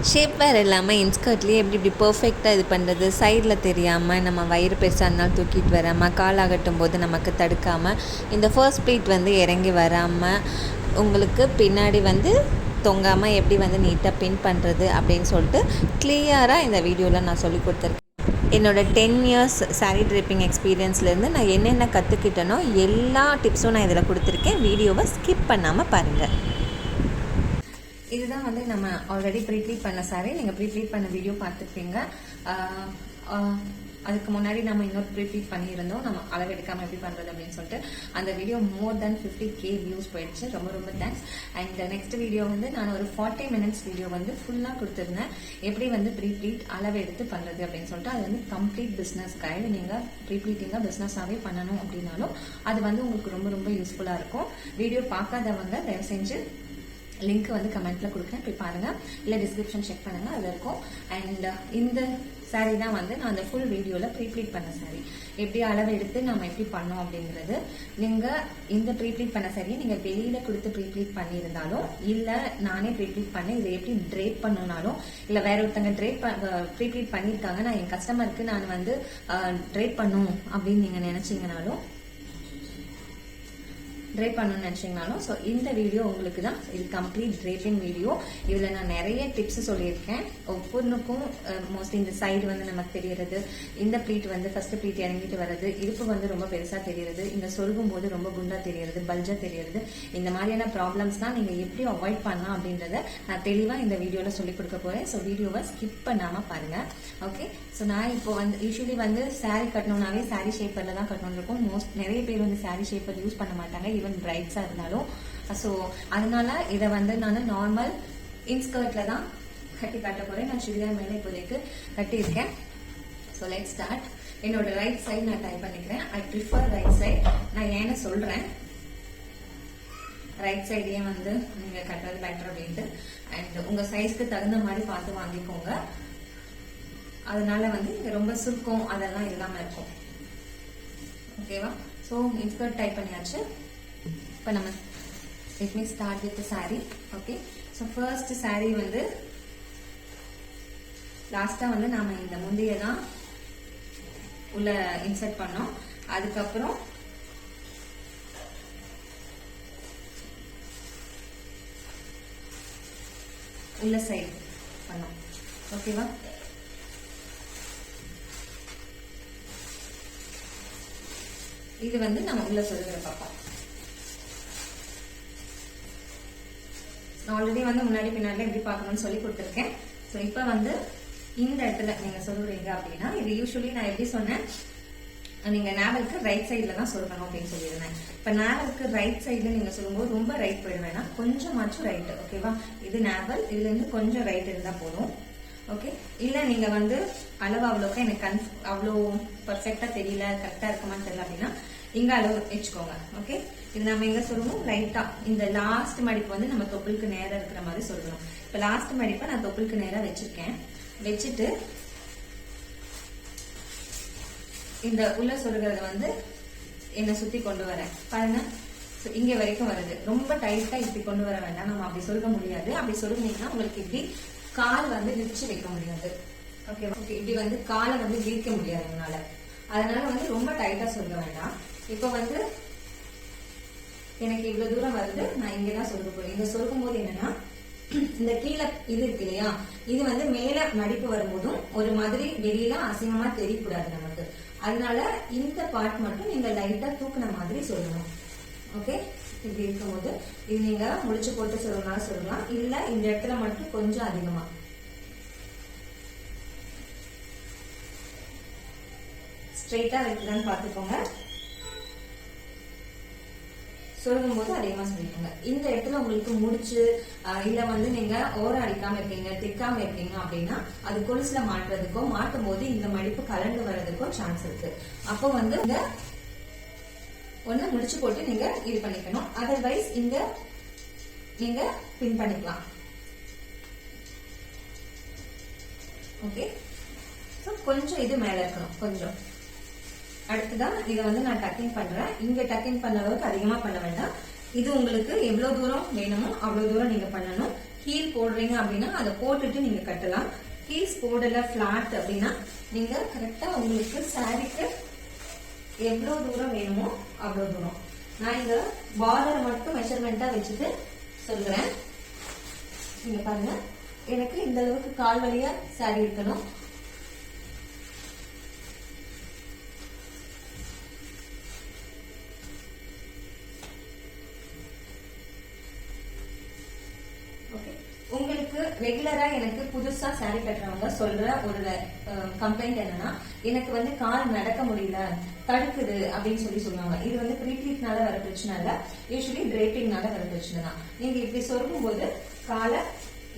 Shape வேறு இல்லாமல் இன்ஸ்கர்ட்லேயே எப்படி பர்ஃபெக்டாக இது பண்ணுறது, சைடில் தெரியாமல் நம்ம வயிறு பெருசாக இருந்தாலும் தூக்கிட்டு வராமல், கால் அகட்டும் போது நமக்கு தடுக்காமல், இந்த ஃபர்ஸ்ட் ப்ளீட் இறங்கி வராமல் உங்களுக்கு பின்னாடி தொங்காமல் எப்படி நீட்டாக பின் பண்ணுறது அப்படின்னு சொல்லிட்டு கிளியராக இந்த வீடியோவில் நான் சொல்லி கொடுத்துருக்கேன். என்னோடய 10 இயர்ஸ் சாரீ ட்ரிப்பிங் எக்ஸ்பீரியன்ஸ்லேருந்து நான் என்னென்ன கற்றுக்கிட்டேனோ எல்லா டிப்ஸும் நான் இதில் கொடுத்துருக்கேன். வீடியோவை ஸ்கிப் பண்ணாமல் பாருங்கள். இதுதான் நம்ம ஆல்ரெடி ப்ரீப்ளீட் பண்ண சாரி. நீங்கள் ப்ரீப்ளீட் பண்ண வீடியோ பார்த்துருப்பீங்க. அதுக்கு முன்னாடி நம்ம இன்னொரு ப்ரீப்ளீட் பண்ணியிருந்தோம், நம்ம அளவு எடுக்காமல் எப்படி பண்ணுறது அப்படின்னு சொல்லிட்டு. அந்த வீடியோ மோர் தென் 50K வியூஸ் போயிடுச்சு. ரொம்ப ரொம்ப தேங்க்ஸ். அண்ட் நெக்ஸ்ட் வீடியோ நான் ஒரு 40 மினிட்ஸ் வீடியோ ஃபுல்லாக கொடுத்துருந்தேன், எப்படி ப்ரீப்ளீட் அளவு எடுத்து பண்ணுறது அப்படின்னு சொல்லிட்டு. அது கம்ப்ளீட் பிஸ்னஸ் கைடு. நீங்கள் ப்ரீப்ளீட்டிங்காக பிஸ்னஸாகவே பண்ணணும் அப்படின்னாலும் அது உங்களுக்கு ரொம்ப ரொம்ப யூஸ்ஃபுல்லாக இருக்கும். வீடியோ பார்க்காதவங்க தயவு செஞ்சு லிங்க் கமெண்ட்ல கொடுக்குறேன், போய் பாருங்க, இல்லை டிஸ்கிரிப்ஷன் செக் பண்ணுங்க, அது இருக்கும். அண்ட் இந்த சாரீ தான் நான் அந்த ஃபுல் வீடியோல ப்ரீப்ளீட் பண்ண சாரீ. எப்படி அளவு எடுத்து நம்ம எப்படி பண்ணோம் அப்படிங்கிறது. நீங்க இந்த ப்ரீப்ளீட் பண்ண சாரியை நீங்க வெளியில கொடுத்து ப்ரீப்ளீட் பண்ணியிருந்தாலும், இல்ல நானே ப்ரீப்ளீட் பண்ணி இதை எப்படி ட்ரேப் பண்ணனாலும், இல்ல வேற ஒருத்தங்க ப்ரீப்ளீட் பண்ணியிருக்காங்க, நான் என் கஸ்டமருக்கு நான் ட்ரேப் பண்ணும் அப்படின்னு நீங்க நினைச்சீங்கனாலும், ட்ரேப் பண்ணணும்னு நினைச்சீங்கனாலும், ஸோ இந்த வீடியோ உங்களுக்கு தான். இது கம்ப்ளீட் ட்ரேப்பிங் வீடியோ. இதில் நான் நிறைய டிப்ஸ் சொல்லியிருக்கேன். ஒவ்வொன்றுக்கும் மோஸ்ட்லி இந்த சைடு நமக்கு தெரியறது, இந்த ப்ளீட் ஃபர்ஸ்ட் ப்ளீட் இறங்கிட்டு வர்றது, இடுப்பு ரொம்ப பெருசாக தெரியறது, இந்த சொருகும் போது ரொம்ப குண்டா தெரியறது, பல்ஜா தெரியறது, இந்த மாதிரியான ப்ராப்ளம்ஸ்லாம் நீங்கள் எப்படி அவாய்ட் பண்ணலாம் அப்படின்றத நான் தெளிவாக இந்த வீடியோவில் சொல்லி கொடுக்க போகிறேன். ஸோ வீடியோவை ஸ்கிப் பண்ணாமல் பாருங்க. ஓகே, ஸோ நான் இப்போ யூஸ்வலி சாரீ கட்டணும்னாவே சாரீ ஷேப்பரில் தான் கட்டணும் இருக்கும். நிறைய பேர் சாரீ ஷேப்பர் யூஸ் பண்ண மாட்டாங்க, ஈவன் பிரைட்ஸா இருந்தாலும். ஸோ அதனால இதை நான் நார்மல் இன்ஸ்கர்ட்ல தான் கட்டி காட்ட போறேன். நான் சுடிதார் மேலே இப்போதைக்கு கட்டியிருக்கேன். So let start. என்னோட ரைட் சைடு நான் டைப் பண்ணிக்கிறேன். I prefer right side. நான் ஏன்னு சொல்றேன், ரைட் சைடே நீங்க கட்டுறது பெட்டர் அப்படின்ட்டு. அண்ட் உங்க சைஸ்க்கு தகுந்த மாதிரி பார்த்து வாங்கிக்கோங்க. அதனால இங்க ரொம்ப சுருக்கம் அதெல்லாம் இல்லாம இருக்கும். ஓகேவா? ஸோ இன்ஸ்கர்ட் டைப் பண்ணியாச்சு. இப்போ நம்ம let me start with the saree. Okay, so first saree லாஸ்டா நாம இந்த முந்தியை தான் உள்ள இன்சர்ட் பண்ணோம். அதுக்கப்புறம் உள்ள சைடு பண்ணோம். ஓகேவா? இது நம்ம உள்ள சொல்லுகிற பார்ப்போம். ஆல்ரெடி முன்னாடி பின்னாடி எப்படி பார்க்கணும்னு சொல்லி கொடுத்துருக்கேன். ஸோ இப்போ இந்த இடத்துல நீங்க சொல்லுறீங்க அப்படின்னா, இது யூஸ்வலி நான் எப்படி சொன்னேன், நீங்க நேவலுக்கு ரைட் சைட்ல தான் சொல்லணும் அப்படின்னு சொல்லியிருந்தேன். இப்ப நேவலுக்கு ரைட் சைட்ல நீங்க சொல்லும்போது ரொம்ப ரைட் போயிடுவேன்னா கொஞ்சமாச்சும் ரைட். ஓகேவா? இது நேவல், இதுல இருந்து கொஞ்சம் ரைட் இருந்தா போதும். ஓகே, இல்ல நீங்க அளவு அவ்வளோக்கு எனக்கு அவ்வளோ பர்ஃபெக்டா தெரியல, கரெக்டா இருக்குமான்னு தெரியல அப்படின்னா இங்க அளவு வச்சுக்கோங்க. ஓகே, இது நம்ம எங்க சொல்லுவோம், ரைட்டா இந்த லாஸ்ட் மடிப்பு நம்ம தொப்புளுக்கு நேரம் இருக்கிற மாதிரி சொல்லணும். இப்ப லாஸ்ட் மடிப்பை நான் தொப்புளுக்கு நேரம் வச்சிருக்கேன். வச்சுட்டு இந்த உள்ள சொல்றத என்ன சுத்தி கொண்டு வரேன் பாருங்க. இங்க வரைக்கும் வருது. ரொம்ப டைட்டா இப்படி கொண்டு வர வேண்டாம், நம்ம அப்படி சொல்ல முடியாது. அப்படி சொல்லுனீங்கன்னா உங்களுக்கு இப்படி கால் விரிச்சு வைக்க முடியாது. ஓகே, இப்படி காலை விரிக்க முடியாது உங்களால. அதனால ரொம்ப டைட்டா சொல்ல வேண்டாம். இப்ப எனக்கு இவ்வளவு தூரம் வருது, நான் இங்கதான் சொல்ல போறேன். இங்க சொல்லும் போது என்னன்னா, இந்த கீழே இது இருக்கு இல்லையா, இது மேல மடிப்பு வரும்போதும் ஒரு மாதிரி வெளியில அசிங்கமா தெரியக்கூடாது நமக்கு. அதனால இந்த பார்ட் மட்டும் நீங்க லைட்டா தூக்குன மாதிரி சொல்லணும். ஓகே, இப்படி இருக்கும்போது இது நீங்க முடிச்சு போட்டு சொல்லலாம் சொல்லலாம், இல்ல இந்த இடத்துல மட்டும் கொஞ்சம் அதிகமா ஸ்ட்ரெயிட்டா வைக்கலான்னு பாத்துக்கோங்க. சொல்லும் போது அதிகமா சொல்லிக்கோங்க. இந்த இடத்துல உங்களுக்கு முடிச்சு இல்ல நீங்க ஓரம் அடிக்காம இருக்கீங்க, திக்காம இருக்கீங்க அப்படின்னா அது கொலுசுல மாட்டுறதுக்கோ மாட்டும் போது இந்த மடிப்பு கலந்து வர்றதுக்கோ சான்ஸ் இருக்கு. அப்போ ஒண்ணு முடிச்சு போட்டு நீங்க இது பண்ணிக்கணும். அதர்வைஸ் இங்க நீங்க பின் பண்ணிக்கலாம். ஓகே, கொஞ்சம் இது மேல இருக்கணும் கொஞ்சம். அடுத்ததான் இதை நான் டக்கிங் பண்றேன். இங்க டக்கிங் பண்ண அளவுக்கு அதிகமா பண்ண வேண்டாம். இது உங்களுக்கு எவ்வளவு தூரம் வேணுமோ அவ்வளவு தூரம் நீங்க பண்ணணும். ஹீல் போடுறீங்க அப்படின்னா அதை போட்டுட்டு நீங்க கட்டலாம். ஹீல்ஸ் போடல பிளாட் அப்படின்னா நீங்க கரெக்டா உங்களுக்கு சாரிக்கு எவ்வளவு தூரம் வேணுமோ அவ்வளவு தூரம். நான் இங்க பார்டர் மட்டும் மெஷர்மெண்டா வச்சுட்டு சொல்றேன். நீங்க பாருங்க, எனக்கு இந்த அளவுக்கு கால் வழியா சாரி இருக்கணும். உங்களுக்கு ரெகுலரா எனக்கு புதுசா சாரி கட்டுறவங்க சொல்ற ஒரு கம்ப்ளைண்ட் என்னன்னா, எனக்கு வந்து கால் நடக்க முடியல, தடுக்குது அப்படின்னு சொல்லுவாங்க. இது வந்து ப்ரீப்ளீட்னால வர பிரச்சனை இல்ல, யூஸ்வலி டிரேப்பிங்னால வர பிரச்சனை தான். நீங்க இப்படி சொருகும் போது காலை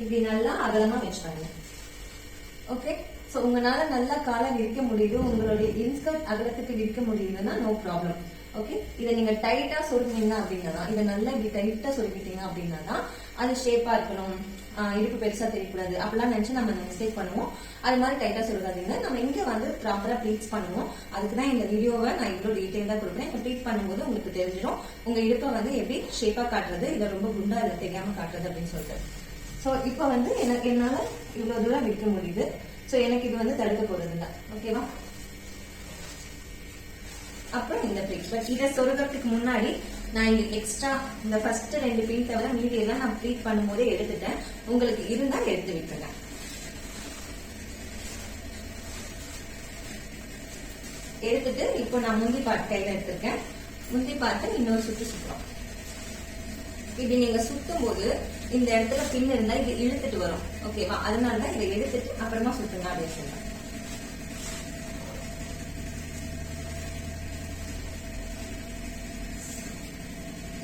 இப்படி நல்லா அகலமா வச்சுப்பாங்க. ஓகே, சோ உங்களால நல்லா காலை விரிக்க முடியுது, உங்களுடைய இன்ஸ்கர்ட் அகலத்துக்கு விரிக்க முடியுதுன்னா நோ ப்ராப்ளம். ஓகே, இதை நீங்க டைட்டா சொருகினீங்க அப்படின்னா, இதை நல்லா இப்படி டைட்டா சொருகிட்டீங்க அப்படின்னா அது ஷேப்பா இருக்கணும், இடுப்பு பெருசா தெரியக்கூடாது அப்படிலாம் நினைச்சு நம்ம மிஸ்டேக் பண்ணுவோம். அது மாதிரி டைட்டா சொல்றாதீங்க. நம்ம இங்க வந்து ப்ராப்பரா ப்ளீட்ஸ் பண்ணுவோம். அதுக்குதான் இந்த வீடியோவை நான் இவ்வளவு டீடைலா கொடுக்குறேன். இந்த ப்ளீட் பண்ணும்போது உங்களுக்கு தெரிஞ்சிடும் உங்க இடுப்பை வந்து எப்படி ஷேப்பா காட்டுறது, இதை ரொம்ப குண்டா இல்ல தெரியாம காட்டுறது அப்படின்னு சொல்லிட்டு. சோ இப்ப வந்து எனக்கு என்னால இவ்வளவு தூரம் விற்க முடியுது. சோ எனக்கு இது வந்து தடுக்க போறது இல்லை. ஓகேவா? அப்புறம் இந்த ப்ளீட், பட் இதை சொருகிறதுக்கு முன்னாடி நான் இங்க எக்ஸ்ட்ரா இந்த ஃபர்ஸ்ட் 2 பின் தவிர மீதி எல்லாம் நான் ப்ளீட் பண்ணும்போதே எடுத்துட்டேன். உங்களுக்கு இருந்தா எடுத்து விட்டுருங்க. எடுத்துட்டு இப்போ நான் முந்தி பார்ட் கையில எடுத்திருக்கேன். முந்தி பார்த்து இன்னொரு சுற்று சுற்றுறோம். இப்படி நீங்க சுத்தும் போது இந்த இடத்துல பின் இருந்தா இது இழுத்துட்டு வரும். ஓகேவா? அதனாலதான் இதை எடுத்துட்டு அப்புறமா சுத்துங்க அப்படின்னு சொல்றேன்.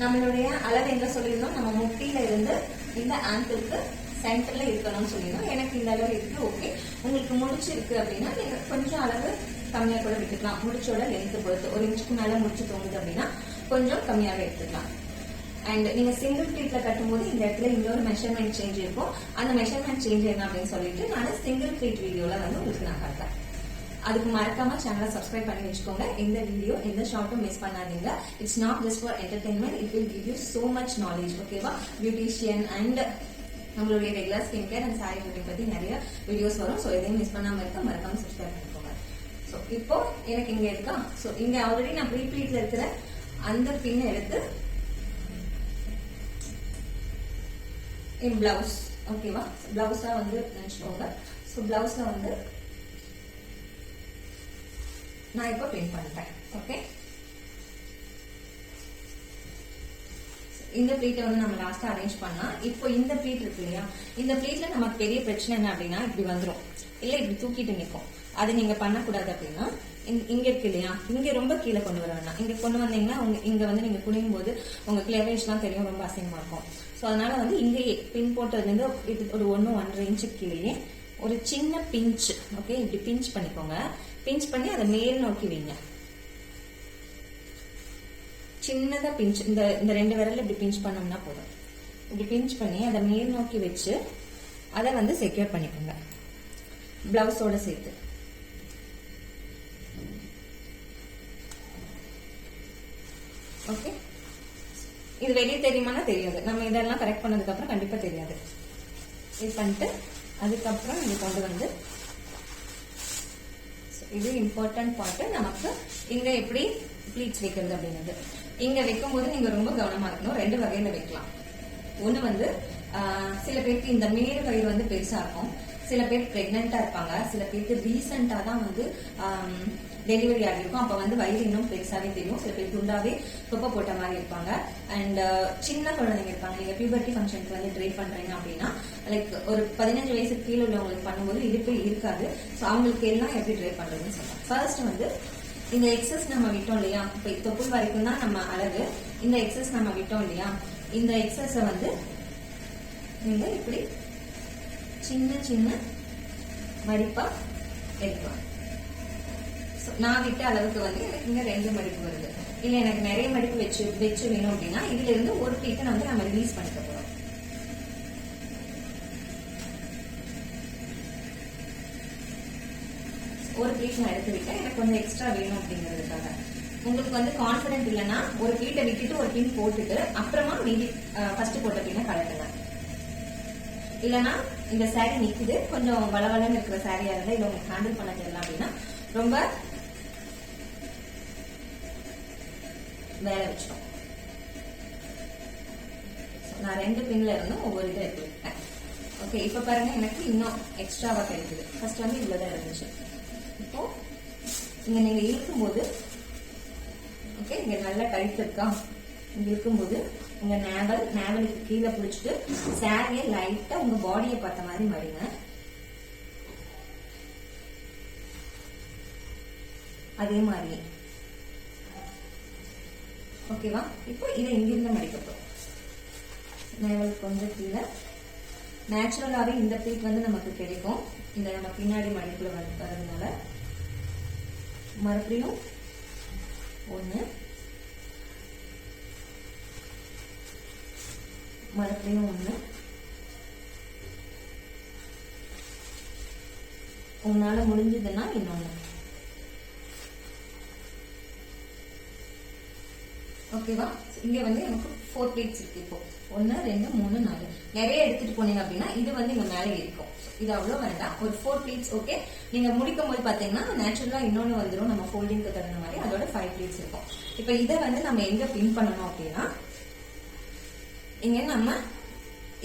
நம்மளுடைய அளவு எங்க சொல்லியிருந்தோம், நம்ம முட்டியில இருந்து இந்த ஆங்கிளுக்கு சென்டர்ல இருக்கணும்னு சொல்லியிருந்தோம். எனக்கு இந்த அளவு இருக்கு. ஓகே, உங்களுக்கு முடிச்சு இருக்கு அப்படின்னா நீங்க கொஞ்சம் அளவு கம்மியா கூட விட்டுக்கலாம். முடிச்சோட லென்த் பொறுத்து 1 இன்ச்சுக்கு மேல முடிச்சு தோணுது அப்படின்னா கொஞ்சம் கம்மியாவே எடுத்துக்கலாம். அண்ட் நீங்க சிங்கிள் ப்ளீட்ல கட்டும் போது இந்த இடத்துல இன்னொரு மெஷர்மெண்ட் சேஞ்ச் இருக்கும். அந்த மெஷர்மெண்ட் சேஞ்ச் என்ன அப்படின்னு சொல்லிட்டு நான் சிங்கிள் ப்ளீட் வீடியோல வந்து உங்களுக்கு நான் காட்டுறேன். அதுக்கு மறக்காம சேனலை சப்ஸ்கிரைப் பண்ணி வச்சுக்கோங்க. இந்த வீடியோ எந்த ஷார்ட்டும் மிஸ் பண்ணாதீங்க. It's not just for entertainment, it will give you so much knowledge. ஓகேவா? பியூட்டிஷியன் அண்ட் நம்மளுடைய regular skin care and sorry beauty பத்தி நிறைய வீடியோஸ் வரும். ஸோ எதையும் மிஸ் பண்ணாம இருக்க மறக்காம சப்ஸ்கிரைப் பண்ணிக்கோங்க. ஸோ இப்போ எனக்கு இங்க இருக்கா, ஸோ இங்க ஆல்ரெடி நான் ப்ரீ ப்ளீட்ல இருக்கிற அந்த பின் எடுத்து என் பிளவுஸ், ஓகேவா, பிளவுஸா வந்து நினைச்சுக்கோங்க. ஸோ பிளவுஸ்ல வந்து நான் இப்போ பிரிண்ட் பண்ணிட்டேன். ஓகே, இந்த ப்ளீட்டை வந்து நம்ம லாஸ்டா அரேஞ்ச் பண்ணா, இப்போ இந்த ப்ளீட் இருக்கு இல்லையா, இந்த ப்ளீட்ல நமக்கு பெரிய பிரச்சனை என்ன அப்படின்னா இப்படி வந்துடும், இல்ல இப்படி தூக்கிட்டு நிற்கும். அது நீங்க பண்ணக்கூடாது அப்படின்னா இங்க இருக்கு இல்லையா, இங்க ரொம்ப கீழே கொண்டு வர வேண்டாம். இங்க கொண்டு வந்தீங்கன்னா இங்க வந்து நீங்க குனியும் போது உங்க கிளேவேஜ் எல்லாம் தெரியும், ரொம்ப அசிங்கமா இருக்கும். சோ அதனால வந்து இங்கேயே பின் போட்டதுல இருந்து ஒரு 1-1.5 இன்ச்சு கீழே ஒரு சின்ன பிஞ்ச், ஓகே, இப்படி பிஞ்ச் பண்ணிக்கோங்க. பிஞ்ச் பண்ணி அதை மேல் நோக்கி வைங்க. சின்னதா பிஞ்ச், இந்த 2 விரல் இப்படி பிஞ்ச் பண்ணோம்னா போதும். இப்படி பிஞ்ச் பண்ணி அதை மேல் நோக்கி வச்சு அதை வந்து செக்யூர் பண்ணிக்கோங்க பிளவுஸோட சேர்த்து. ஓகே, இது வெளியே தெரியுமானா தெரியாது. நம்ம இதெல்லாம் கரெக்ட் பண்ணதுக்கு அப்புறம் கண்டிப்பா தெரியாது. இது பண்ணிட்டு அதுக்கப்புறம் இது கொண்டு வந்து, இது இம்பார்ட்டன்ட் பார்ட். நமக்கு இங்க எப்படி ப்ளீட்ஸ் வைக்கிறது அப்படிங்கிறது, இங்க வைக்கும் போது நீங்க ரொம்ப கவனமா இருக்கணும். 2 வகையில வைக்கலாம். ஒண்ணு வந்து சில பேருக்கு இந்த மேடு வயிறு வந்து பெருசா இருக்கும், சில பேர் பிரெக்னெண்டா இருப்பாங்க, சில பேருக்கு ரீசெண்டா தான் வந்து டெலிவரி ஆகிருக்கும், அப்ப வந்து வயிறு இன்னும் பெருசாவே தெரியும். சில பேர் குண்டாவே தொப்பை போட்ட மாதிரி இருப்பாங்க. அண்ட் சின்ன குழந்தைங்க இருப்பாங்க. நீங்க பியூபர்ட்டி ஃபங்க்ஷனுக்கு வந்து ட்ரை பண்றீங்க அப்படின்னா, லைக் ஒரு 15 வயசுக்கு கீழே உள்ளவங்களுக்கு பண்ணும்போது இடுப்பு இருக்காது. ஸோ அவங்களுக்கு எல்லாம் எப்படி ட்ரை பண்றதுன்னு சொல்றேன். ஃபர்ஸ்ட் வந்து இந்த எக்ஸஸ் நம்ம விட்டோம் இல்லையா, இப்ப தொப்புள் வரைக்கும் தான் நம்ம அழகு. இந்த எக்ஸஸ் நம்ம விட்டோம் இல்லையா, இந்த எக்ஸஸ் வந்து நீங்க இப்படி சின்ன சின்ன மடிப்பா எடுக்கலாம். நான் விட்ட அளவுக்கு வந்து எனக்கு இங்க 2 மடிப்பு வருது. இல்ல எனக்கு நிறைய மடிப்பு வச்சு வேணும் அப்படின்னா இதுல இருந்து ஒரு பீட்டை வந்து நம்ம ரிலீஸ் பண்ணிக்க போறோம். ஒரு பீட் நான் எடுத்து விட்டேன், எனக்கு கொஞ்சம் எக்ஸ்ட்ரா வேணும் அப்படிங்கிறதுக்காக. உங்களுக்கு வந்து கான்பிடன்ட் இல்லைன்னா ஒரு பீட்டை விட்டுட்டு ஒரு பின் போட்டுட்டு அப்புறமா மீதி ஃபர்ஸ்ட் போட்ட பின்ன கலட்டுங்க. இல்லைன்னா இந்த சாரி நிக்குது கொஞ்சம் வளவளன்னு இருக்கிற சாரியா இருந்தா இதை உங்களுக்கு ஹேண்டில் பண்ண தெரியல அப்படின்னா ரொம்ப வேலை வச்சிடும். நான் 2 பின்ல இருந்தும் ஒவ்வொரு இதை எடுத்துக்கிட்டேன். ஓகே, இப்ப பாருங்க எனக்கு இன்னும் எக்ஸ்ட்ராவா கிடைக்குது. ஃபர்ஸ்ட் வந்து இவ்வளவுதான் இருந்துச்சு. இப்போ இங்க நீங்க இருக்கும்போது ஓகே, இங்க நல்லா டைட் இருக்கா, இங்க இருக்கும்போது உங்க நேவலுக்கு கீழே பிடிச்சிட்டு சாரியை லைட்டா உங்க பாடியை பார்த்த மாதிரி மடிங்க. அதே மாதிரி ஓகேவா. இப்போ இதை இங்கிருந்து மடிக்கப்படும். நேவல் கொஞ்சம் கீழே நேச்சுரலாவே இந்த ப்ளீட் வந்து நமக்கு கிடைக்கும். இந்த நம்ம பின்னாடி மடிப்புல வரதுனால மறுபடியும் 1 மறுபடியும் 1 உங்களால முடிஞ்சதுன்னா இன்னொன்னு. ஓகேவா. இங்க வந்து எனக்கு 4 ப்ளீட்ஸ் இருக்கு. இப்போ 1 2 3 4 நிறைய எடுத்துட்டு போனீங்க அப்படின்னா இது வந்து இங்க மேலே இருக்கும். இது அவ்வளவு வேண்டாம். ஒரு 4 ப்ளீட்ஸ் ஓகே. நீங்க முடிக்கும் போது பாத்தீங்கன்னா நேச்சுரலா இன்னொன்னு வந்துடும். நம்ம ஃபோல்டிங்க்கு தகுந்த மாதிரி அதோட 5 ப்ளீட்ஸ் இருக்கும். இப்ப இதை வந்து நம்ம எங்க பின் பண்ணணும் அப்படின்னா இங்க நம்ம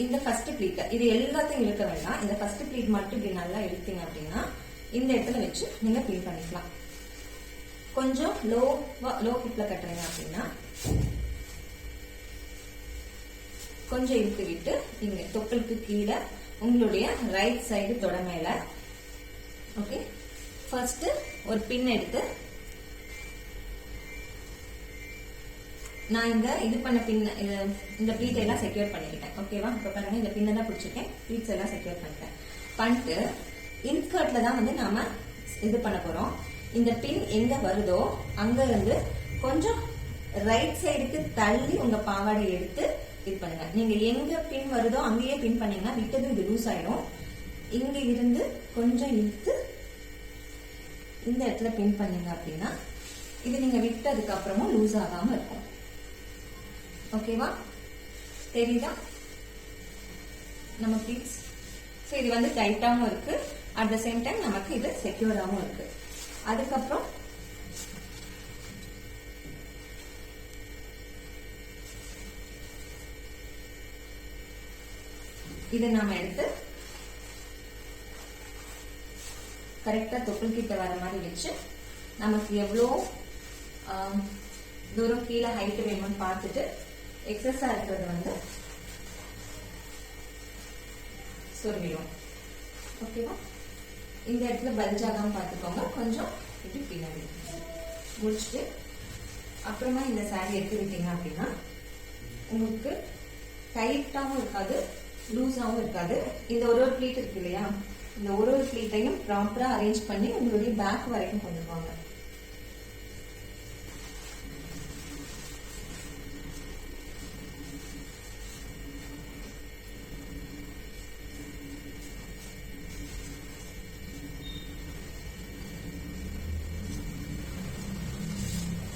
இந்த ஃபர்ஸ்ட் ப்ளீட் இது எல்லாத்தையும் இழுக்க வேண்டாம். இந்த ஃபர்ஸ்ட் ப்ளீட் மட்டும் இப்படி நல்லா இழுத்தீங்க அப்படின்னா இந்த இடத்துல வச்சு நீங்க பின் பண்ணிக்கலாம். கொஞ்சம் லோ ஹிப்ல கட்டுறீங்க அப்படின்னா கொஞ்சம் இழுத்து விட்டு இங்க தொப்புளுக்கு கீழே உங்களுடைய ரைட் சைடு தொட மேல ஓகே ஃபர்ஸ்ட் ஒரு பின் எடுத்து நான் இது பண்ண பின் இந்த ப்ளீட் எல்லாம் செக்யூர் பண்ணிக்கிட்டேன். ஓகேவா. இப்ப பாருங்க இந்த பின்னை தான் பிடிச்சிருக்கேன். ப்ளீட்ஸ் எல்லாம் செக்யூர் பண்ணிட்டு இன்ஸ்கர்ட்ல தான் வந்து நாம இது பண்ண போறோம். இந்த பின் எங்க வருதோ அங்க இருந்து கொஞ்சம் ரைட் சைடுக்கு தள்ளி உங்க பாவாடை எடுத்து இது பண்ணுங்க. நீங்க எங்க பின் வருதோ அங்கேயே பின் பண்ணீங்கன்னா விட்டது இது லூஸ் ஆயிடும். இங்க இருந்து கொஞ்சம் இழுத்து இந்த இடத்துல பின் பண்ணீங்க அப்படின்னா இது நீங்க விட்டதுக்கு அப்புறமும் லூஸ் ஆகாம இருக்கும். ஓகேவா. தெரியுதா நம்ம ப்ளீட்ஸ். சோ இது வந்து டைட்டாவும் இருக்கு, அட் த சேம் டைம் நமக்கு இது செக்யூராவும் இருக்கு. அதுக்கப்புறம் இதை நாம எடுத்து கரெக்டா தொப்புள் கிட்ட வர மாதிரி வச்சு நமக்கு எவ்வளோ தூரம் கீழே ஹைட் வேணும்னு பார்த்துட்டு எக்ஸஸா இருக்கிறது வந்து சொருவிடும். ஓகேவா. இந்த இடத்துல பல்ஜ் ஆகாம பார்த்துக்கோங்க. கொஞ்சம் இப்படி பின்னாடி முடிச்சுட்டு அப்புறமா இந்த சாரி எடுத்து விட்டீங்க அப்படின்னா உங்களுக்கு டைட்டாவும் இருக்காது, லூஸாவும் இருக்காது. இந்த ஒரு ப்ளீட் இருக்கு இல்லையா, இந்த ஒரு ப்ளீட்டையும் ப்ராப்பரா அரேஞ்ச் பண்ணி உங்களுடைய பேக் வரைக்கும் கொண்டு வாங்க.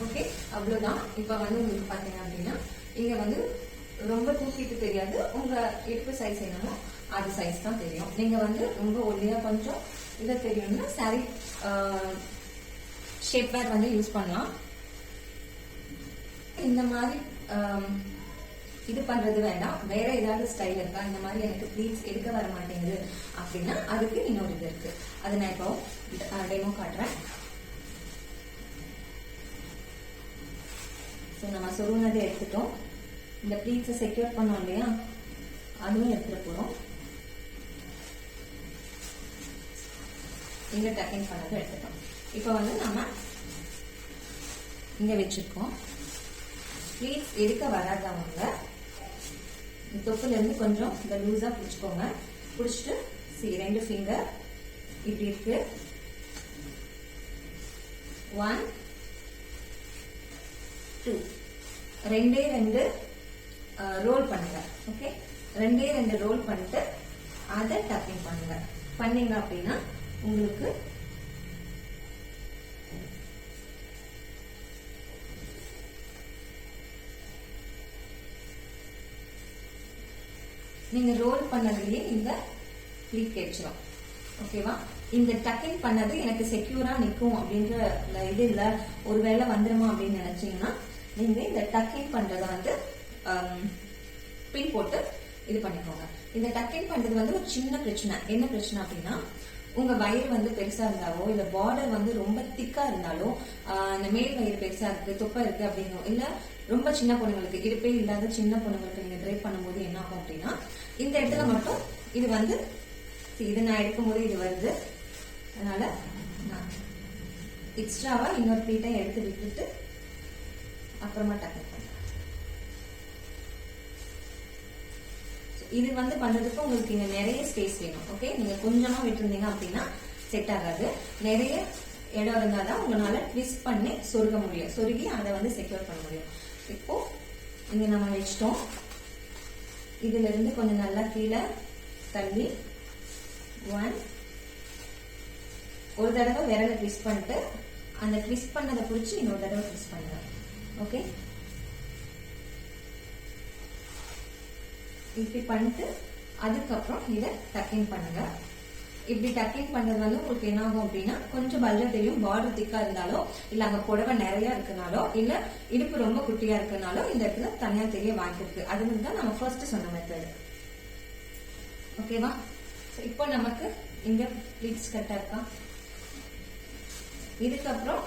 ஓகே, அவ்வளவுதான். இப்ப வந்து உங்களுக்கு பாத்தீங்க அப்படின்னா இங்க வந்து ரொம்ப தூக்கிட்டு தெரியாது. உங்க இடுப்பு சைஸ் என்னமோ அது சைஸ் தான் தெரியும். நீங்க வந்து ரொம்ப ஒல்லியா கொஞ்சம் இதை தெரியும்னா சாரி ஷேப் வேர் வந்து யூஸ் பண்ணலாம். இந்த மாதிரி இது பண்றது வேண்டாம். வேற ஏதாவது ஸ்டைல் இருக்கா, இந்த மாதிரி எனக்கு ப்ளீட்ஸ் எடுக்க வர மாட்டேங்குது அப்படின்னா அதுக்கு இன்னொரு இது இருக்கு. அது நான் இப்போ டெமோ காட்டுறேன். நம்ம சொருனதை எடுத்துட்டோம். இந்த ப்ளீட்ஸை செக்யூர் பண்ணோம் இல்லையா, அதுவும் எடுத்துட்டு போறோம். இங்க டக்கிங் பண்ணதை எடுத்துட்டோம். இப்ப வந்து நாம இங்க வச்சிருக்கோம். ப்ளீட்ஸ் எடுக்க வராதவங்க தொப்புல இருந்து கொஞ்சம் இந்த லூஸா பிடிச்சுக்கோங்க. பிடிச்சிட்டு 2 ஃபிங்கர் இப்படி இருக்கு. 1 2 2 ரோல் பண்ணுங்க. ஓகே, 2 ரோல் பண்ணிட்டு அதை டப்பிங் பண்ணுங்க. பண்ணீங்க அப்படின்னா உங்களுக்கு நீங்க ரோல் பண்ணதுலயே இந்த ப்ளீட் கிடைச்சிடும். ஓகேவா? இந்த டக்கிங் பண்ணது எனக்கு செக்யூரா நிக்கும் அப்படின்ற இது இல்ல, ஒருவேளை வந்துருமா அப்படின்னு நினைச்சீங்கன்னா நீங்க இந்த டக்கிங் பண்றத வந்து பின் போட்டு இது பண்ணிக்கோங்க. இந்த டக்கிங் பண்றது வந்து ஒரு சின்ன பிரச்சனை. என்ன பிரச்சனை அப்படின்னா, உங்க வயிறு வந்து பெருசா இருந்தாலோ இல்ல பார்டர் வந்து ரொம்ப திக்கா இருந்தாலோ, இந்த மேல் வயிறு பெருசா இருக்கு, தொப்பை இருக்கு அப்படின்னோ, இல்ல ரொம்ப சின்ன பொண்ணுங்களுக்கு, இடுப்பே இல்லாத சின்ன பொண்ணுங்களுக்கு நீங்க ட்ரை பண்ணும்போது என்ன ஆகும் அப்படின்னா, இந்த இடத்துல மட்டும் இது வந்து இது நான் எடுக்கும் போது இது வருது. அதனால நான் எக்ஸ்ட்ராவா இன்னொரு ப்ளீட்டை எடுத்து விட்டுட்டு அப்புறமா டக்கிங் பண்றேன். இது வந்து பண்றதுக்கு உங்களுக்கு இங்க நிறைய ஸ்பேஸ் வேணும். ஓகே, நீங்க கொஞ்சமா விட்டுருந்தீங்க அப்படின்னா செட் ஆகாது. நிறைய இடம் இருந்தாதான் உங்களால ட்விஸ்ட் பண்ணி சொருக முடியும், சொருகி அதை வந்து செக்யூர் பண்ண முடியும். இப்போ இங்க நம்ம வச்சிட்டோம். இதுல இருந்து கொஞ்சம் நல்லா கீழே தள்ளி ஒரு தடவை விரலை ட்விஸ்ட் பண்ணிட்டு அந்த ட்விஸ்ட் பண்ணதை பிடிச்சி இன்னொரு தடவை ட்விஸ்ட் பண்ணுங்க. ஓகே, இப்படி பண்ணிட்டு அதுக்கப்புறம் இதை டக்கிங் பண்ணுங்க. இப்படி டக்கிங் பண்றது வந்து உங்களுக்கு என்ன ஆகும் அப்படின்னா, கொஞ்சம் பல்ஜா தெரியும். பார்டர் திக்கா இருந்தாலோ இல்ல அங்க புடவை நிறைய இருக்குனாலோ இல்ல இடுப்பு ரொம்ப குட்டியா இருக்குனாலோ இந்த இடத்துல தனியா தெரிய வாய்ப்பு இருக்கு. அது வந்து தான் நம்ம ஃபர்ஸ்ட் சொன்ன மெத்தட். ஓகேவா? இப்போ நமக்கு இங்க ப்ளீட்ஸ் கரெக்டா இருக்கா? இதுக்கப்புறம்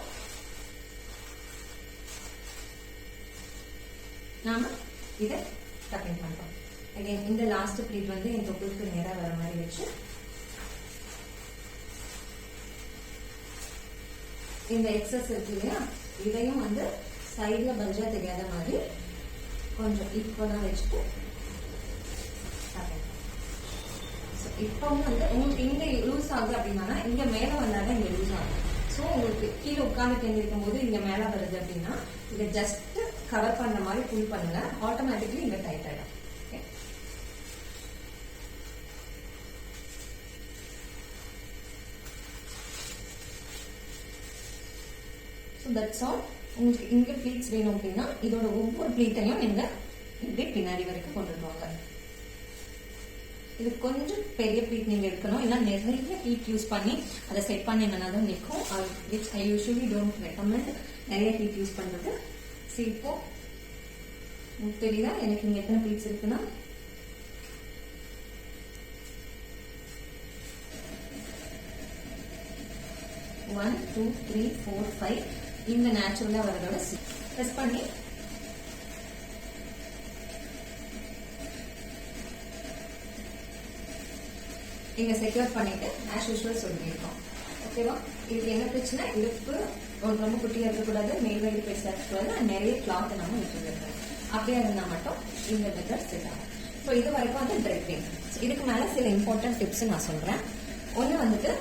நாம இதை டக்கிங் பண்றோம். அகைன் இந்த லாஸ்ட் ப்ளீட் வந்து என் தொப்புளுக்கு நேரா வர மாதிரி வச்சு இந்த எக்ஸஸ் இருக்கு இல்லையா, இதையும் வந்து சைட்ல பல்ஜா தெரியாத மாதிரி கொஞ்சம் ஈக்குவலா வச்சுட்டு இப்பவும் வந்து உங்களுக்கு இங்க லூஸ் ஆகுது அப்படின்னா இங்க மேல வந்தாதான் இங்க லூஸ் ஆகும். ஸோ உங்களுக்கு கீழே உட்கார்ந்து இருக்கும் போது இங்க மேல வருது அப்படின்னா இதை ஜஸ்ட் கவர் பண்ண மாதிரி புல் பண்ணுங்க, ஆட்டோமேட்டிக்லி இங்க டைட் ஆயிடும். So that's all. உங்களுக்கு இங்க ப்ளீட்ஸ் வேணும் அப்படின்னா இதோட ஒவ்வொரு ப்ளீட்டையும் நீங்க இப்படி பின்னாடி வரைக்கும் கொண்டுட்டு வாங்க. இது கொஞ்சம் பெரிய ப்ளீட் நீங்க எடுக்கணும், இல்ல நிறைய ஹீட் யூஸ் பண்ணி அதை செட் பண்ணீங்கன்னா தான் நிற்கும். Which I usually don't recommend நிறைய ஹீட் யூஸ் பண்றது. சரி, இப்போ தெரியுதா எனக்கு இங்க எத்தனை ப்ளீட்ஸ் இருக்குன்னா, ஒன் 2 3 4 5 இந்த நேச்சுரலா வரதோட ப்ரெஸ் பண்ணி இங்க செக்யூர் பண்ணிட்டு ஆஸ் யூசுவல் சொல்லியிருக்கோம். ஓகேவா? இதுக்கு என்ன பிரச்சனை, இடுப்பு ரொம்ப குட்டியா இருக்கக்கூடாது, மேல் வயிறு பெருசா இருக்கக்கூடாது, நிறைய கிளாத் நம்ம விட்டுருக்கோம். அப்படியே இருந்தா மட்டும் இந்த மெத்தட் செட் ஆகும். ஸோ இது வரைக்கும் வந்து ட்ரெப்பிங். இதுக்கு மேல சில இம்பார்ட்டன்ட் டிப்ஸ் நான் சொல்றேன். ஒன்னு வந்துட்டு,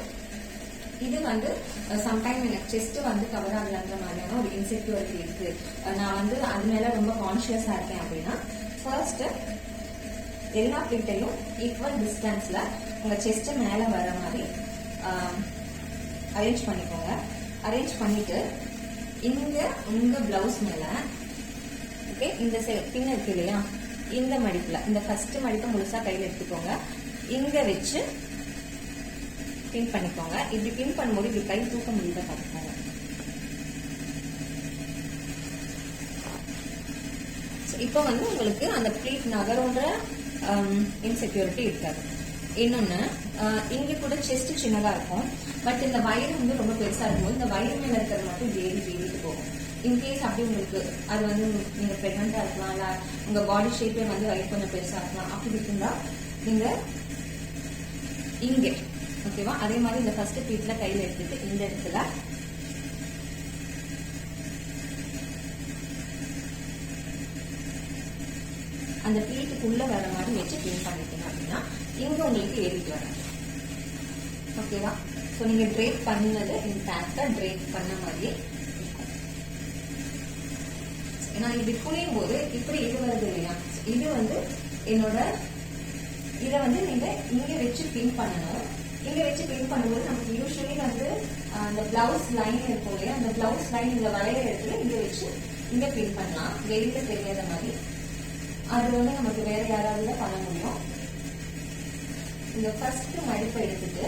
இது வந்து சம்டைம் எனக்கு செஸ்ட் வந்து கவர் ஆகலன்ற மாதிரியான ஒரு இன்செக்யூரிட்டி இருக்கு, நான் வந்து அது மேல ரொம்ப கான்சியஸா இருக்கேன் அப்படின்னா, ஃபர்ஸ்ட் எல்லா ப்ளீட்டையும் ஈக்குவல் டிஸ்டன்ஸ்ல உங்க செஸ்ட் மேல வர மாதிரி அரேஞ்ச் பண்ணிக்கோங்க. அரேஞ்ச் பண்ணிட்டு இங்க உங்க பிளவுஸ் மேல, ஓகே, இந்த பின் இருக்கு இல்லையா, இந்த மடிப்புல, இந்த ஃபர்ஸ்ட் மடிப்பை முழுசா கையில எடுத்துக்கோங்க. இங்க வச்சு பின் பண்ணிக்கோங்க. இப்படி பின் பண்ணும்போது இப்படி கை தூக்க முடியுதா பார்த்துக்கோங்க. இப்போ வந்து உங்களுக்கு அந்த ப்ளீட் நகரோன்ற இன்செக்யூரிட்டி இருக்காது. இன்னொன்னு, இங்க கூட செஸ்ட் சின்னதா இருக்கும், பட் இந்த வயிறு வந்து ரொம்ப பெருசா இருக்கும்போது இந்த வயிறு மேல இருக்கிறது மட்டும் ஏறிட்டு போகும். இன்கேஸ் அப்படி உங்களுக்கு அது வந்து நீங்க பிரெக்னண்டா இருக்கலாம், இல்ல உங்க பாடி ஷேப்பே வந்து வயிறு கொஞ்சம் பெருசா இருக்கலாம், அப்படி இருந்தா நீங்க இங்க, ஓகேவா, அதே மாதிரி இந்த ஃபர்ஸ்ட் ப்ளீட்ல கையில எடுத்துட்டு இந்த இடத்துல அந்த ப்ளீட்டுக்குள்ள வர மாதிரி வச்சு பின் பண்ணிட்டீங்க அப்படின்னா இங்க உங்களுக்கு ஏறிட்டு வரும். ஓகேவா? ஸோ நீங்க ட்ரேப் பண்ணது இன்ஃபேக்டா ட்ரேப் பண்ண மாதிரியே இருக்கும். ஏன்னா இப்படி புரியும் போது இப்படி இது வருது இல்லையா, இது வந்து என்னோட, இதை வந்து நீங்க இங்க வச்சு பின் பண்ணணும். இங்க வச்சு பின் பண்ணும்போது நமக்கு யூஸ்வலி வந்து அந்த பிளவுஸ் லைன் இருக்கும் இல்லையா, அந்த பிளவுஸ் லைன் இந்த வளைய இடத்துல இங்க வச்சு இங்க பின் பண்ணலாம், வெளியில தெரியாத மாதிரி. அது வந்து நமக்கு வேற யாராவது பண்ண முடியும். இந்த ஃபர்ஸ்ட் மடிப்பை எடுத்துட்டு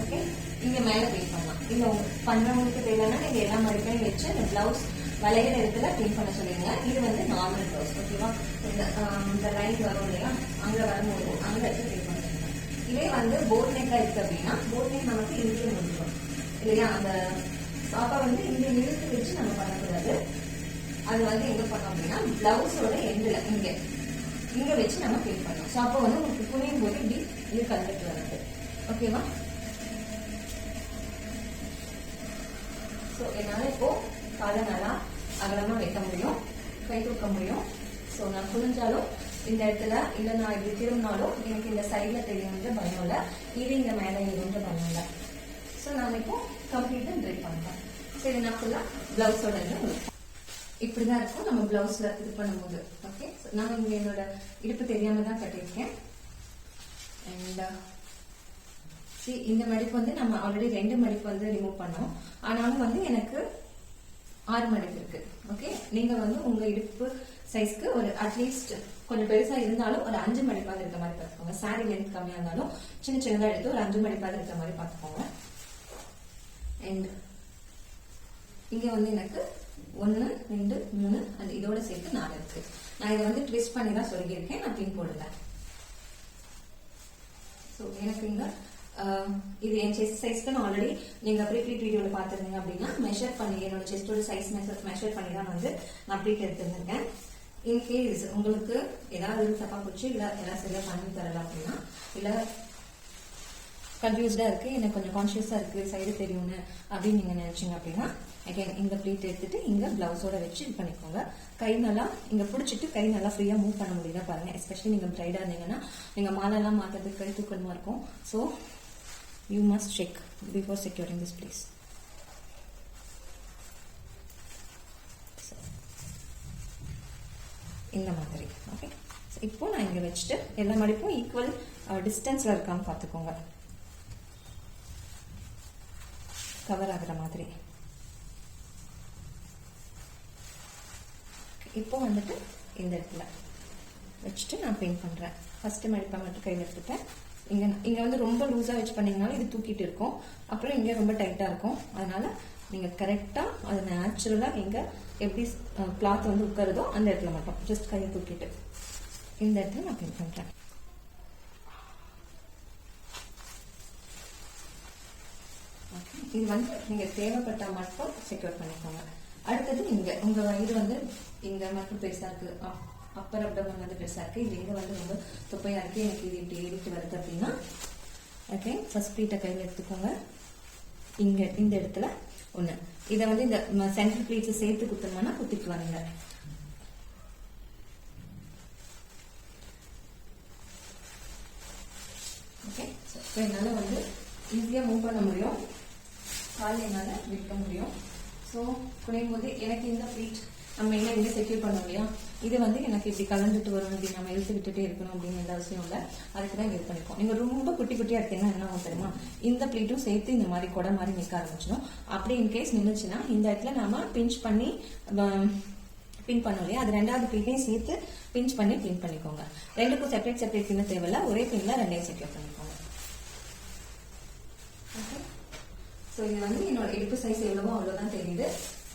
ஓகே இங்க மேல பின் பண்ணலாம். இல்ல பண்றவங்களுக்கு தேவைன்னா நீங்க எல்லா மடிப்பையும் வச்சு இந்த பிளவுஸ் வளையிற இடத்துல பின் பண்ண சொல்லுங்க. இது வந்து நார்மல் பிளவுஸ். ஓகேவா? இந்த லைன் வரும் இல்லையா, அங்க வரும்போது அங்க எடுத்து பின் பண்ணுங்க. இதே வந்து போட் நெக்கா இருக்கு அப்படின்னா போட் நெக் நமக்கு இங்கே முடிஞ்சிடும் இல்லையா. அந்த டாப்பை வந்து இங்க இழுத்து வச்சு நம்ம பண்ணக்கூடாது. அது வந்து எங்க பண்ணோம் அப்படின்னா பிளவுஸோட எண்ட்ல இங்க வச்சு நம்ம பின் பண்ணோம். ஸோ அப்போ வந்து உங்களுக்கு புரியும் போது இப்படி இது கலந்துட்டு வருது. ஓகேவா? ஸோ என்னால இப்போ காலை நல்லா அகலமா வைக்க முடியும், கை தூக்க முடியும். ஸோ நான் குனிஞ்சாலும் இந்த இடத்துல இல்ல நான் இப்படி திரும்பினாலும் எனக்கு இந்த சைட்ல தெரியுன்ற பயம் இல்லை, இது இந்த மேல ஏறுன்ற பயம் இல்லை. ஸோ நான் இப்போ கம்ப்ளீட்டா ட்ரை பண்றேன். சரி, நான் ஃபுல்லா பிளவுஸோட இப்படிதான் இருக்கும் நம்ம பிளவுஸ்ல இது பண்ணும்போது. ஓகே, நான் இங்க என்னோட இடுப்பு தெரியாம தான் கட்டியிருக்கேன். அண்ட் இந்த மடிப்பு வந்து நம்ம ஆல்ரெடி 2 மடிப்பு வந்து ரிமூவ் பண்ணோம். ஆனாலும் வந்து எனக்கு 6 மடிப்பு இருக்கு. ஓகே, நீங்க வந்து உங்க இடுப்பு சைஸ்க்கு ஒரு அட்லீஸ்ட் கொஞ்சம் பெருசா இருந்தாலும் ஒரு 5 மடிப்பாவது இருக்க மாதிரி பார்த்துக்கோங்க. சாரி லென்த் கம்மியா இருந்தாலும் சின்ன சின்னதா எடுத்து ஒரு 5 மடிப்பாவது இருக்க மாதிரி பார்த்துக்கோங்க. அண்ட் இங்க வந்து எனக்கு 1 2 3 அந்த இதோட சேர்த்து 4 இருக்கு. நான் இதை வந்து ட்விஸ்ட் பண்ணி தான் சொல்லியிருக்கேன், நான் பின் போடல. ஸோ எனக்கு இங்க இது என் செஸ்ட் சைஸ்க்கு நான் ஆல்ரெடி நீங்க ப்ரீப்ளீட் வீடியோல பாத்துருந்தீங்க அப்படின்னா மெஷர் பண்ணி என்னோட செஸ்டோட சைஸ் மெஷர் பண்ணி தான் வந்து நான் ப்ளீட் எடுத்துருந்தேன். இன்கேஸ் உங்களுக்கு ஏதாவது தப்பா போச்சு இல்ல எல்லாம் சரியா பண்ணி தரல அப்படின்னா, இல்ல கன்ஃபியூஸ்டா இருக்கு, எனக்கு கொஞ்சம் கான்சியஸா இருக்கு, சைடு தெரியும்னு அப்படின்னு நீங்க நினைச்சீங்க அப்படின்னா அகைன் இந்த ப்ளீட் எடுத்துட்டு இங்க பிளவுஸோட வச்சு இது பண்ணிக்கோங்க. கை நல்லா இங்க பிடிச்சிட்டு கை நல்லா ஃப்ரீயா மூவ் பண்ண முடியுதா பாருங்க. எஸ்பெஷலி நீங்க பிரைடா இருந்தீங்கன்னா நீங்க மாலெல்லாம் மாத்துறதுக்கு கை தூக்கணுமா இருக்கும். So you must check before securing this place. இந்த மாதிரி. ஓகே, இப்போ நான் இங்க வச்சுட்டு எல்லா மடிப்பும் ஈக்குவல் டிஸ்டன்ஸ்ல இருக்கான்னு பார்த்துக்கோங்க, கவர் ஆகுற மாதிரி. இப்போ வந்துட்டு இந்த இடத்துல வச்சுட்டு நான் பெயிண்ட் பண்றேன். ஃபர்ஸ்ட் மடிப்பை மட்டும் கையில் எடுத்துட்டேன். இங்க வந்து ரொம்ப லூஸா வச்சு பண்ணீங்கனாலும் இது தூக்கிட்டு இருக்கும், அப்புறம் இங்க ரொம்ப டைட்டா இருக்கும். அதனால நீங்க கரெக்டா அது நேச்சுரலா எங்க எப்படி கிளாத் வந்து உட்காருதோ அந்த இடத்துல மட்டும் ஜஸ்ட் கையை தூக்கிட்டு இந்த இடத்துல நான் பெயிண்ட் பண்றேன். இது வந்து நீங்க தேவைப்பட்ட மட்டும் செக்யூர் பண்ணிக்கோங்க. அடுத்தது இங்க உங்க வயிறு வந்து இங்க மட்டும் பெருசா இருக்கு, அப்பர் அப்டமன் வந்து பெருசா இருக்கு, இது எங்க வந்து ரொம்ப தொப்பையா இருக்கு, எனக்கு இது இப்படி ஏறிட்டு வருது அப்படின்னா ஓகே, ஃபர்ஸ்ட் ப்ளீட்டை கையில் எடுத்துக்கோங்க. இங்க இந்த இடத்துல ஒண்ணு இதை வந்து இந்த சென்ட்ரல் ப்ளீட்ஸ் சேர்த்து குத்தணும்னா குத்திக்கலாம் நீங்க. ஓகே, என்னால வந்து ஈஸியா மூவ் பண்ண முடியும், கால் என்னால விற்க முடியும். ஸோ குறையும் போது எனக்கு இந்த ப்ளீட் நம்ம என்ன இங்கே செக்யூர் பண்ணோம் இல்லையா, இது வந்து எனக்கு இப்படி கலந்துட்டு வரும், இப்படி நம்ம இழுத்து விட்டுட்டே இருக்கணும் அப்படின்னு எந்த அவசியம் இல்லை. அதுக்கு தான் இது பண்ணிப்போம். நீங்க ரொம்ப குட்டி குட்டியா எடுத்தீங்கன்னா என்ன ஆகும் தெரியுமா, இந்த ப்ளீட்டும் சேர்த்து இந்த மாதிரி கொடை மாதிரி நிற்க ஆரம்பிச்சிடும். அப்படி இன்கேஸ் நின்றுச்சுன்னா இந்த இடத்துல நாம பிஞ்ச் பண்ணி பின் பண்ணோம் இல்லையா, அது 2வது ப்ளீட்டையும் சேர்த்து பிஞ்ச் பண்ணி பின் பண்ணிக்கோங்க. 2க்கும் செப்பரேட் பின்ன தேவையில்ல, ஒரே பின்ல 2ஐயும் செக்யூர் பண்ணிக்கோங்க. ஓகே, ஸோ இது வந்து என்னோட இடுப்பு சைஸ் எவ்வளவோ அவ்வளோதான் தெரியுது.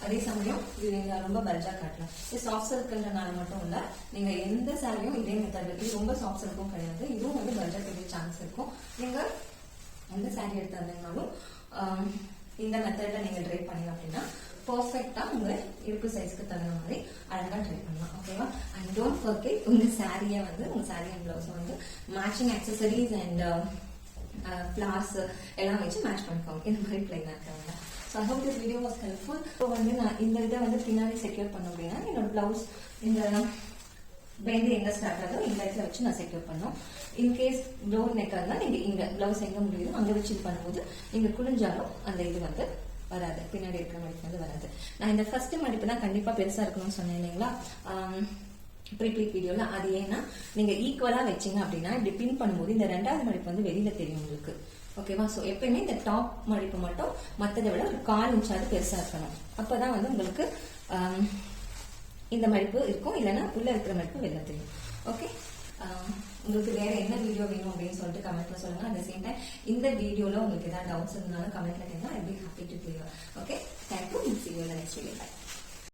அதே சமயம் இது நீங்க ரொம்ப பல்ஜா காட்டலாம். இது சாஃப்ட் சர்க்கிள்னால மட்டும் இல்ல, நீங்க எந்த சாரியும் இதே மெத்தட், இது ரொம்ப சாஃப்ட் சர்க்கும் கிடையாது, இதுவும் வந்து பல்ஜா கிடைக்க சான்ஸ் இருக்கும். நீங்க எந்த சாரி எடுத்தாலும் இந்த மெத்தட்ல நீங்க ட்ரை பண்ணீங்க அப்படின்னா பர்ஃபெக்டா உங்க இடுப்பு சைஸ்க்கு தகுந்த மாதிரி அழகா ட்ரை பண்ணலாம். ஓகேவா? அண்ட் டோன்ட் ஃபர்கெட் உங்க சாரியை வந்து உங்க சாரி அண்ட் பிளவுஸ் வந்து மேட்சிங் ஆக்சசரிஸ் அண்ட் ஃபிளார்ஸ் எல்லாம் வச்சு மேட்ச் பண்ணிக்கோங்க. இந்த மாதிரி பிளைனா இருக்காங்க. So I hope this video was helpful. So வந்து நான் இந்த இதை வந்து பின்னாடி செக்யூர் பண்ண அப்படின்னா என்னோட பிளவுஸ் இந்த பேந்து எங்க ஸ்டார்ட் ஆகுதோ இந்த இடத்துல வச்சு நான் செக்யூர் பண்ணோம். இன்கேஸ் டோர் நெக்கா இருந்தா நீங்க இங்க பிளவுஸ் எங்க முடியுதோ அங்க வச்சு இது பண்ணும்போது நீங்க குளிஞ்சாலும் அந்த இது வந்து வராது, பின்னாடி இருக்கிற மடிப்பு வந்து வராது. நான் இந்த ஃபர்ஸ்ட் மடிப்பு தான் கண்டிப்பா பெருசா இருக்கணும்னு சொன்னேன் இல்லைங்களா ப்ரீப்ளீட் வீடியோல. அது ஏன்னா நீங்க ஈக்குவலா வச்சீங்க அப்படின்னா இப்படி பின் பண்ணும்போது இந்த 2வது மடிப்பு வந்து வெளியில தெரியும் உங்களுக்கு. ஓகேவா? சோ எப்பயுமே இந்த டாப் மடிப்பு மட்டும் மற்றதை விட ஒரு 1/4 இன்ச்சாவது பெருசா இருக்கணும். அப்பதான் வந்து உங்களுக்கு இந்த மடிப்பு இருக்கும், இல்லைன்னா உள்ள இருக்கிற மடிப்பு வெளில தெரியும். ஓகே, உங்களுக்கு வேற என்ன வீடியோ வேணும் அப்படின்னு சொல்லிட்டு கமெண்ட்ல சொல்லுங்க. அட் த சேம் டைம் இந்த வீடியோல உங்களுக்கு ஏதாவது டவுட்ஸ் இருந்தாலும் கமெண்ட்ல கேட்கலாம். I be happy to clear. Okay, thank you. See you in the next video. Bye.